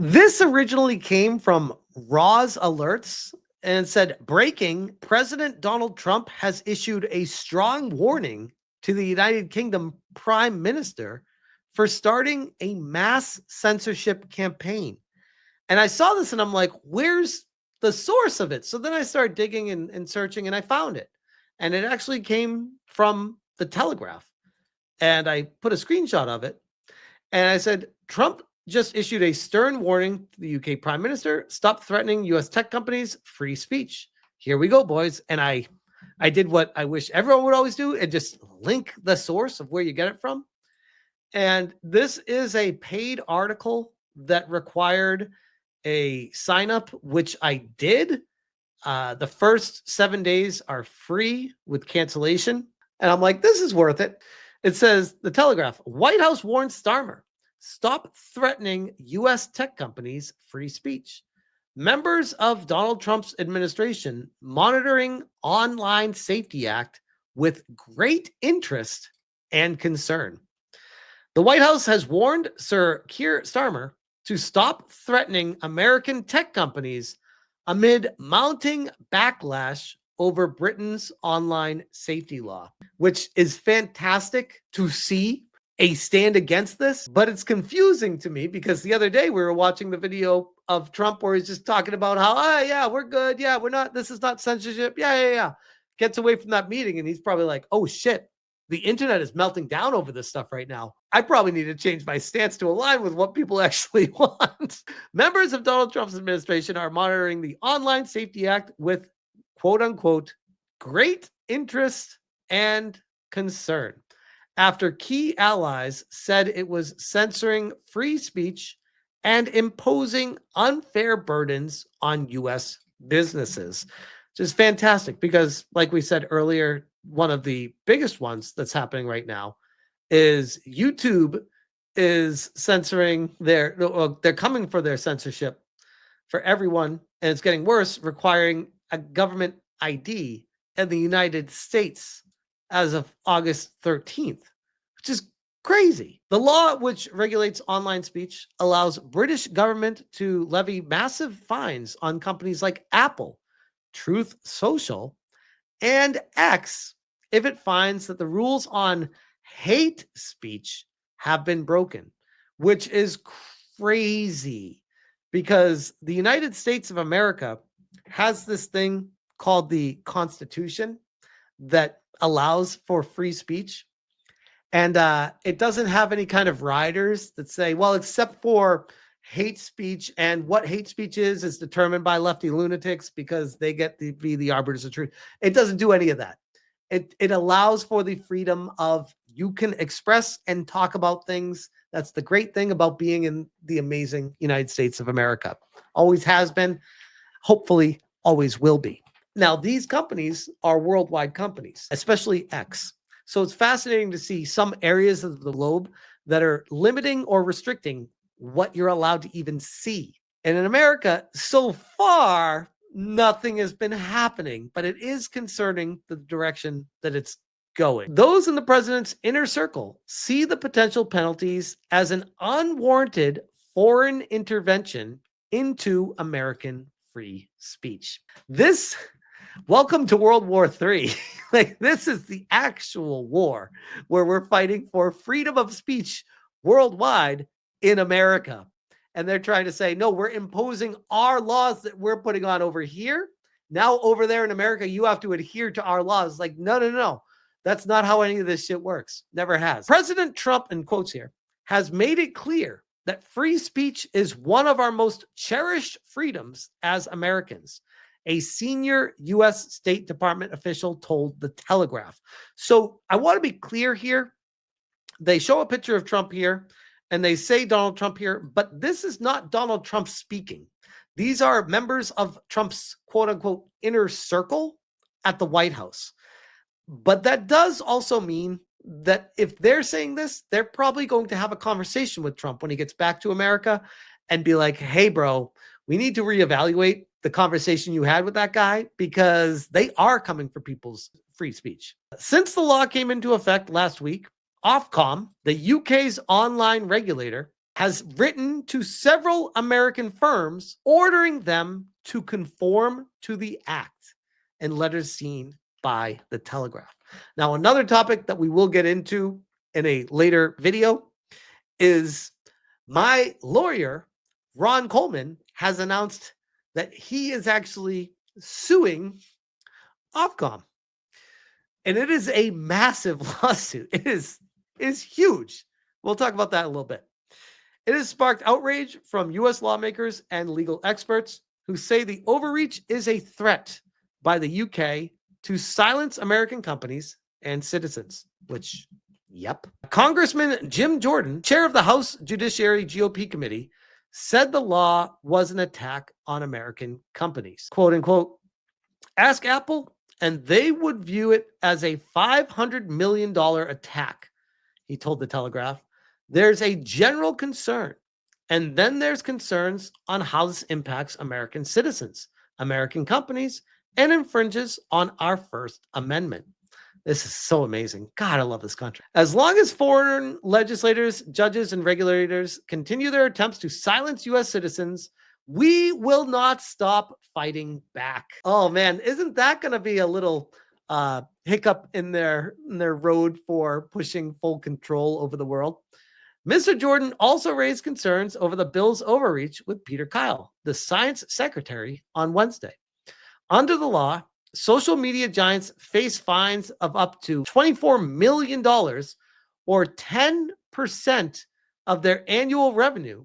This originally came from Raw's Alerts and said, breaking, President Donald Trump has issued a strong warning to the United Kingdom Prime Minister for starting a mass censorship campaign. And I saw this and I'm like, where's the source of it? So then I started digging and searching and I found it. And it actually came from the Telegraph. And I put a screenshot of it. And I said, Trump just issued a stern warning to the UK Prime Minister, stop threatening US tech companies, free speech. Here we go, boys. And I did what I wish everyone would always do and just link the source of where you get it from. And this is a paid article that required a sign up, which I did. The first 7 days are free with cancellation. And I'm like, this is worth it. It says, the Telegraph, White House warns Starmer, stop threatening U.S. tech companies, free speech. Members of Donald Trump's administration monitoring Online Safety Act with great interest and concern. The White House has warned Sir Keir Starmer to stop threatening American tech companies amid mounting backlash over Britain's online safety law, which is fantastic to see a stand against this, but it's confusing to me because the other day we were watching the video of Trump where he's just talking about how, yeah, we're good. Yeah, we're not, this is not censorship. Yeah. Gets away from that meeting and he's probably like, oh shit, the internet is melting down over this stuff right now. I probably need to change my stance to align with what people actually want. Members of Donald Trump's administration are monitoring the Online Safety Act with quote unquote, great interest and concern after key allies said it was censoring free speech and imposing unfair burdens on U.S. businesses, which is fantastic because, like we said earlier, one of the biggest ones that's happening right now is YouTube is censoring they're coming for their censorship for everyone, and it's getting worse, requiring a government ID in the United States as of August 13th, which is crazy. The law, which regulates online speech, allows British government to levy massive fines on companies like Apple, Truth Social, and X if it finds that the rules on hate speech have been broken, which is crazy because the United States of America has this thing called the Constitution that allows for free speech. And it doesn't have any kind of riders that say, well, except for hate speech, and what hate speech is determined by lefty lunatics because they get to be the arbiters of truth. It doesn't do any of that. It allows for the freedom of you can express and talk about things. That's the great thing about being in the amazing United States of America. Always has been, hopefully always will be. Now, these companies are worldwide companies, especially X. So it's fascinating to see some areas of the globe that are limiting or restricting what you're allowed to even see. And in America, so far, nothing has been happening, but it is concerning the direction that it's going. Those in the president's inner circle see the potential penalties as an unwarranted foreign intervention into American free speech. Welcome to World War III. Like, this is the actual war where we're fighting for freedom of speech worldwide in America. And they're trying to say, no, we're imposing our laws that we're putting on over here. Now over there in America, you have to adhere to our laws. Like, no. That's not how any of this shit works. Never has. President Trump, in quotes here, has made it clear that free speech is one of our most cherished freedoms as Americans. A senior U.S. State Department official told the Telegraph. So I want to be clear here. They show a picture of Trump here, and they say Donald Trump here, but this is not Donald Trump speaking. These are members of Trump's quote-unquote inner circle at the White House. But that does also mean that if they're saying this, they're probably going to have a conversation with Trump when he gets back to America and be like, hey, bro, we need to reevaluate the conversation you had with that guy because they are coming for people's free speech. Since the law came into effect last week, Ofcom, the UK's online regulator, has written to several American firms ordering them to conform to the act in letters seen by the Telegraph. Now, another topic that we will get into in a later video is my lawyer, Ron Coleman, has announced that he is actually suing Ofcom. And it is a massive lawsuit. It is huge. We'll talk about that in a little bit. It has sparked outrage from U.S. lawmakers and legal experts who say the overreach is a threat by the UK to silence American companies and citizens, which, yep. Congressman Jim Jordan, chair of the House Judiciary GOP Committee, said the law was an attack on American companies. Quote unquote, ask Apple, and they would view it as a $500 million attack, he told the Telegraph. There's a general concern, and then there's concerns on how this impacts American citizens, American companies, and infringes on our First Amendment. This is so amazing. God, I love this country. As long as foreign legislators, judges, and regulators continue their attempts to silence U.S. citizens, we will not stop fighting back. Oh, man, isn't that going to be a little hiccup in their road for pushing full control over the world? Mr. Jordan also raised concerns over the bill's overreach with Peter Kyle, the science secretary, on Wednesday. Under the law, social media giants face fines of up to $24 million or 10% of their annual revenue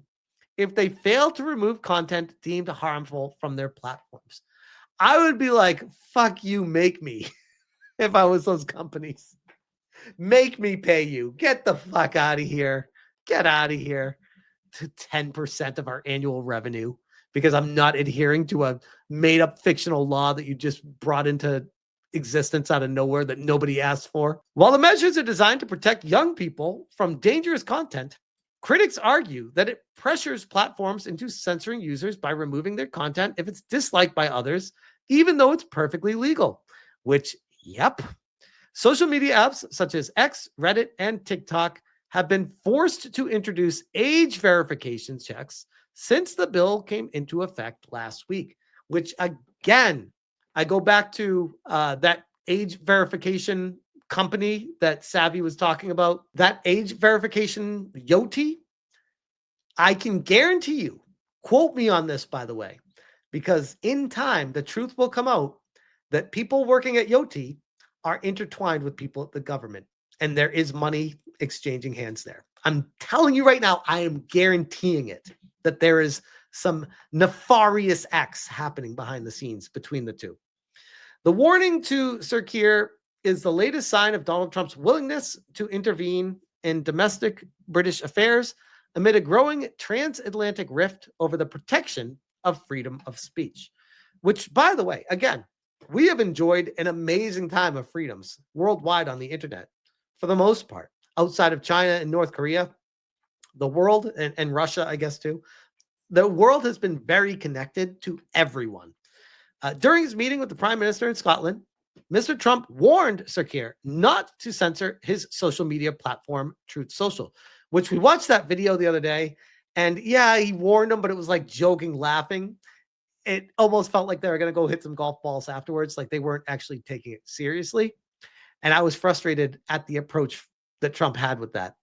if they fail to remove content deemed harmful from their platforms. I would be like, fuck you, make me, if I was those companies. Make me pay you. Get the fuck out of here. Get out of here. To 10% of our annual revenue because I'm not adhering to a made-up fictional law that you just brought into existence out of nowhere that nobody asked for. While the measures are designed to protect young people from dangerous content, critics argue that it pressures platforms into censoring users by removing their content if it's disliked by others, even though it's perfectly legal. Which, yep. Social media apps such as X, Reddit, and TikTok have been forced to introduce age verification checks since the bill came into effect last week, which again, I go back to that age verification company that Savvy was talking about, that age verification Yoti. I can guarantee you, quote me on this, by the way, because in time, the truth will come out that people working at Yoti are intertwined with people at the government, and there is money exchanging hands there. I'm telling you right now, I am guaranteeing it, that there is some nefarious acts happening behind the scenes between the two. The warning to Sir Keir is the latest sign of Donald Trump's willingness to intervene in domestic British affairs amid a growing transatlantic rift over the protection of freedom of speech, which, by the way, again, we have enjoyed an amazing time of freedoms worldwide on the internet for the most part. Outside of China and North Korea, the world, and Russia, I guess, too, the world has been very connected to everyone. During his meeting with the Prime Minister in Scotland, Mr. Trump warned Sir Keir not to censor his social media platform, Truth Social, which we watched that video the other day. And yeah, he warned him, but it was like joking, laughing. It almost felt like they were going to go hit some golf balls afterwards, like they weren't actually taking it seriously. And I was frustrated at the approach that Trump had with that.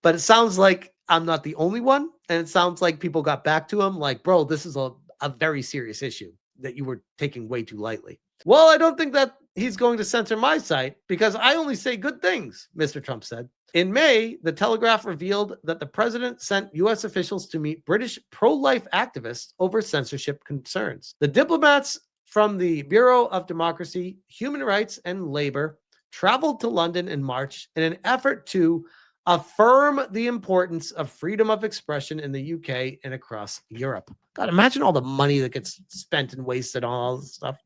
But it sounds like I'm not the only one. And it sounds like people got back to him like, bro, this is a very serious issue that you were taking way too lightly. Well, I don't think that he's going to censor my site because I only say good things, Mr. Trump said. In May, the Telegraph revealed that the president sent U.S. officials to meet British pro-life activists over censorship concerns. The diplomats from the Bureau of Democracy, Human Rights, and Labor traveled to London in March in an effort to affirm the importance of freedom of expression in the UK and across Europe. God, imagine all the money that gets spent and wasted on all this stuff.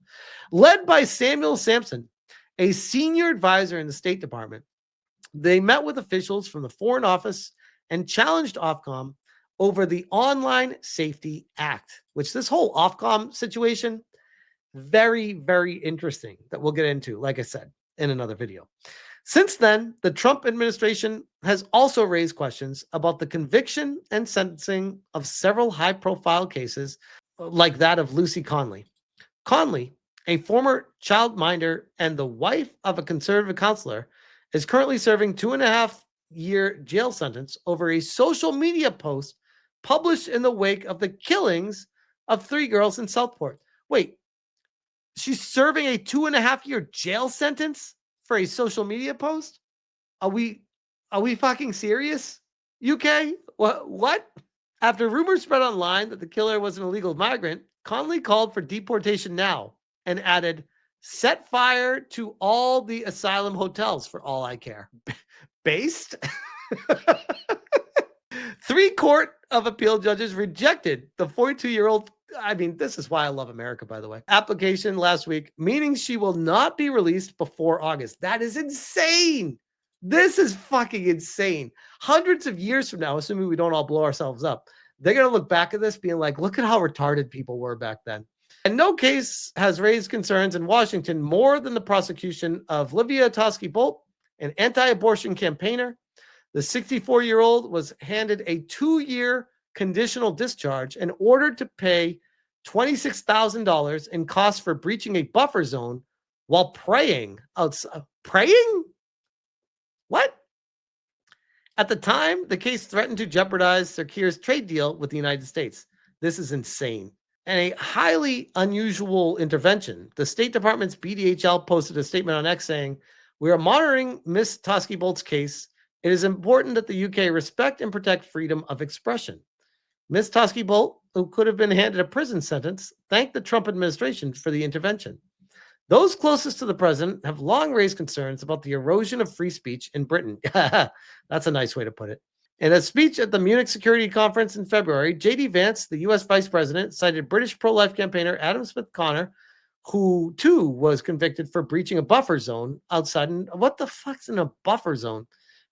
Led by Samuel Sampson, a senior advisor in the State Department, they met with officials from the Foreign Office and challenged Ofcom over the Online Safety Act, which this whole Ofcom situation, very, very interesting that we'll get into, like I said, in another video. Since then, the Trump administration has also raised questions about the conviction and sentencing of several high-profile cases like that of Lucy Conley. Conley, a former childminder and the wife of a conservative counselor, is currently serving 2.5-year jail sentence over a social media post published in the wake of the killings of 3 girls in Southport. Wait, she's serving a 2.5-year jail sentence for a social media post? Are we fucking serious? UK? What? After rumors spread online that the killer was an illegal migrant, Conley called for deportation now and added, set fire to all the asylum hotels for all I care. Based? 3 court of appeal judges rejected the 42-year-old. I mean, this is why I love America, by the way. Application last week, meaning she will not be released before August. That is insane. This is fucking insane. Hundreds of years from now, assuming we don't all blow ourselves up, they're going to look back at this being like, look at how retarded people were back then. And no case has raised concerns in Washington more than the prosecution of Livia Toski-Bolt, an anti-abortion campaigner. The 64-year-old was handed a 2-year conditional discharge and ordered to pay $26,000 in costs for breaching a buffer zone while praying outside. Praying? What? At the time, the case threatened to jeopardize Sir Keir's trade deal with the United States. This is insane. And a highly unusual intervention. The State Department's BDHL posted a statement on X saying, "We are monitoring Ms. Toski-Bolt's case. It is important that the UK respect and protect freedom of expression." Ms. Toski-Bolt, who could have been handed a prison sentence, thanked the Trump administration for the intervention. Those closest to the president have long raised concerns about the erosion of free speech in Britain. That's a nice way to put it. In a speech at the Munich Security Conference in February, J.D. Vance, the U.S. Vice President, cited British pro-life campaigner Adam Smith-Connor, who too was convicted for breaching a buffer zone outside. What the fuck's in a buffer zone?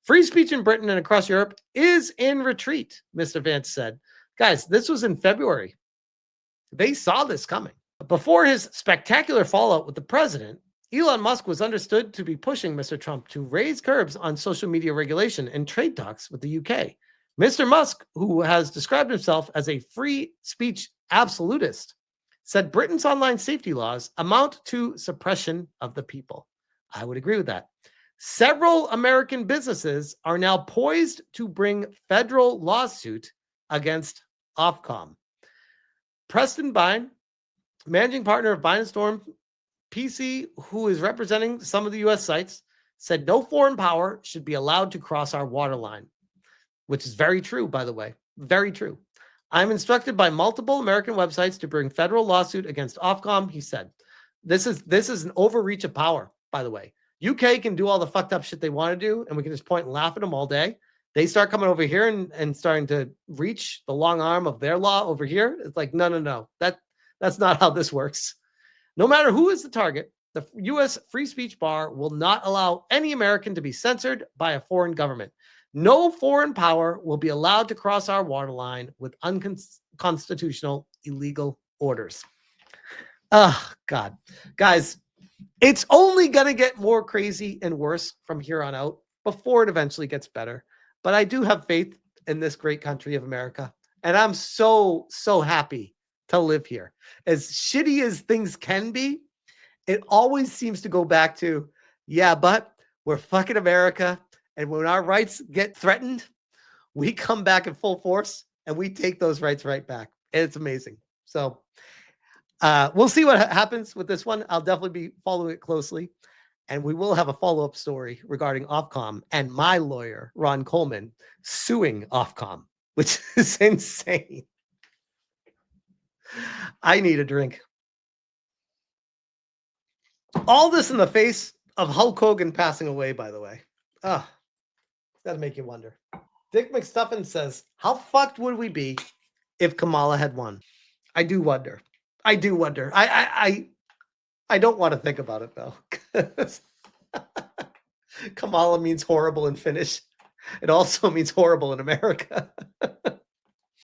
Free speech in Britain and across Europe is in retreat, Mr. Vance said. Guys, this was in February. They saw this coming. Before his spectacular fallout with the president, Elon Musk was understood to be pushing Mr. Trump to raise curbs on social media regulation and trade talks with the UK. Mr. Musk, who has described himself as a free speech absolutist, said Britain's online safety laws amount to suppression of the people. I would agree with that. Several American businesses are now poised to bring federal lawsuit against Ofcom. Preston Bine, managing partner of Bine & Storm PC, who is representing some of the U.S. sites, said no foreign power should be allowed to cross our waterline, which is very true, by the way. Very true. I'm instructed by multiple American websites to bring federal lawsuit against Ofcom, he said. This is an overreach of power, by the way. UK can do all the fucked up shit they want to do, and we can just point and laugh at them all day. They start coming over here and starting to reach the long arm of their law over here. It's like, no. That's not how this works. No matter who is the target, the U.S. free speech bar will not allow any American to be censored by a foreign government. No foreign power will be allowed to cross our waterline with unconstitutional, illegal orders. Oh, God. Guys, it's only going to get more crazy and worse from here on out before it eventually gets better. But I do have faith in this great country of America. And I'm so happy to live here. As shitty as things can be, it always seems to go back to, yeah, but we're fucking America. And when our rights get threatened, we come back in full force and we take those rights right back. And it's amazing. So we'll see what happens with this one. I'll definitely be following it closely. And we will have a follow-up story regarding Ofcom and my lawyer, Ron Coleman, suing Ofcom, which is insane. I need a drink. All this in the face of Hulk Hogan passing away, by the way. That'll make you wonder. Dick McStuffin says, how fucked would we be if Kamala had won? I do wonder. I don't want to think about it, though. Kamala means horrible in Finnish. It also means horrible in America.